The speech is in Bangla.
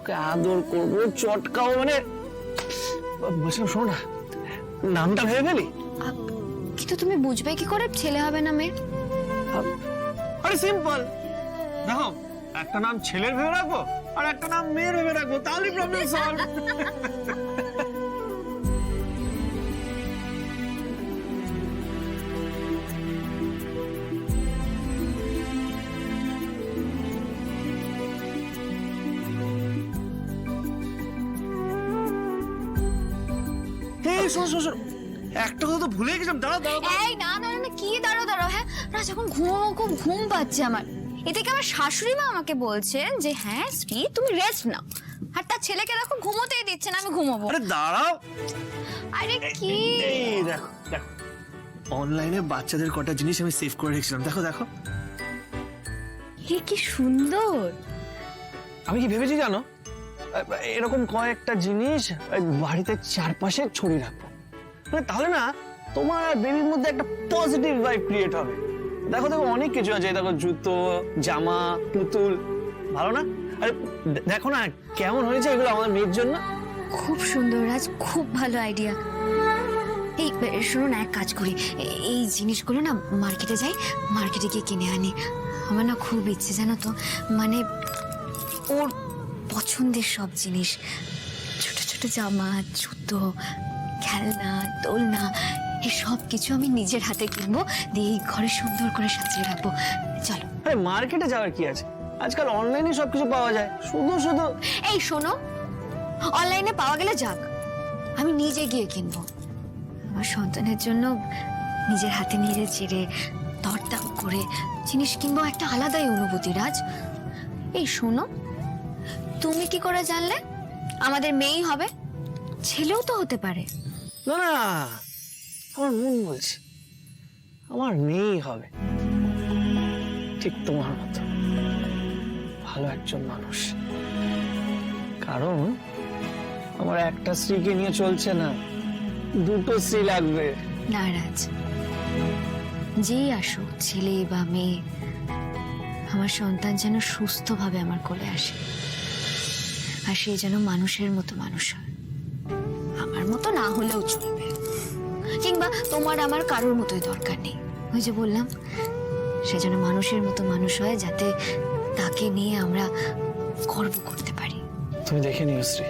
ওকে আদর করবো, চটকাও, মানে বলছিলাম শোনো না, নামটা ভেবে ফেলি। কিন্তু তুমি বুঝবে কি করে ছেলে হবে না মেয়ে? আরে সিম্পল, দেখো একটা নাম ছেলের ভেবে রাখবো আর একটা নাম মেয়ের ভেবে রাখবো, তাহলেই প্রবলেম সলভ। এই শোনো শোনো শোনো, একটা কথা তো ভুলে গেছিলাম, দাঁড়াও দাঁড়াও। এই না না না, কি দাঁড়াও দাঁড়াও, হ্যাঁ রাজ এখন ঘুমাবো, খুব ঘুম পাচ্ছে আমার। এদিকে আমার শাশুড়ি মা আমাকে বলছেন যে হ্যাঁ শ্রী তুমি রেস্ট নাও, আর তার ছেলেকে দেখো ঘুমোতেই দিচ্ছে না, আমি ঘুমাবো। আরে দাঁড়াও, আরে কি এই দেখো দেখো, অনলাইনে বাচ্চাদের কটা জিনিস আমি সেভ করে রেখেছিলাম, দেখো দেখো। এ কি সুন্দর। আমি কি ভেবেছি জানো, এরকম কয়েকটা জিনিস বাড়িতে চারপাশে ছড়িয়ে রাখবো, মানে তাহলে না তোমার বেবির মধ্যে একটা পজিটিভ ভাইব ক্রিয়েট হবে। দেখো দেখো অনেক কিছু আছে, দেখো জুতো, জামা, পুতুল, ভালো না? আরে দেখো না কেমন হয়েছে এগুলো আমাদের মেয়ের জন্য। খুব সুন্দর রাজ, খুব ভালো আইডিয়া। এই শোনো না, এক কাজ করি, এই জিনিসগুলো না মার্কেটে যাই, মার্কেটে গিয়ে কিনে আনি। আমার না খুব ইচ্ছে জানো তো, মানে ওর পছন্দের সব জিনিস, ছোট ছোট জামা, জুতো, খেলনা, দোলনা, এই সব কিছু আমি নিজের হাতে কিনবো, দিয়ে এই ঘরে সুন্দর করে সাজিয়ে রাখবো। চলো। আরে মার্কেটে যাওয়ার কি আছে, আজকাল অনলাইনে সবকিছু পাওয়া যায়, শুধু শুধু। এই শোনো, অনলাইনে পাওয়া গেলে যাক, আমি নিজে গিয়ে কিনবো। আমার সন্তানের জন্য নিজের হাতে নিজে চেড়ে দরদাম করে জিনিস কিনবো, একটা আলাদাই অনুভূতি রাজ। এই শোনো, তুমি কি করে জানলে আমাদের মেয়েই হবে? ছেলেও তো হতে পারে। না না, আমার মন বলছে আমার মেয়েই হবে, ঠিক তোমার মতো ভালো একজন মানুষ। কারণ আমার একটা স্ত্রীকে নিয়ে চলছে না, দুটো স্ত্রী লাগবে। না রাজ, যেই আসুক ছেলে বা মেয়ে, আমার সন্তান যেন সুস্থভাবে আমার কোলে আসে, আর সে যেন মানুষের মতো মানুষ হয়। আমার মতো না হলেও চলবে, কিংবা তোমার আমার কারোর মতোই দরকার নেই। ওই যে বললাম, সে যেন মানুষের মতো মানুষ হয়, যাতে তাকে নিয়ে আমরা গর্ব করতে পারি। তুমি দেখে নিও শ্রী,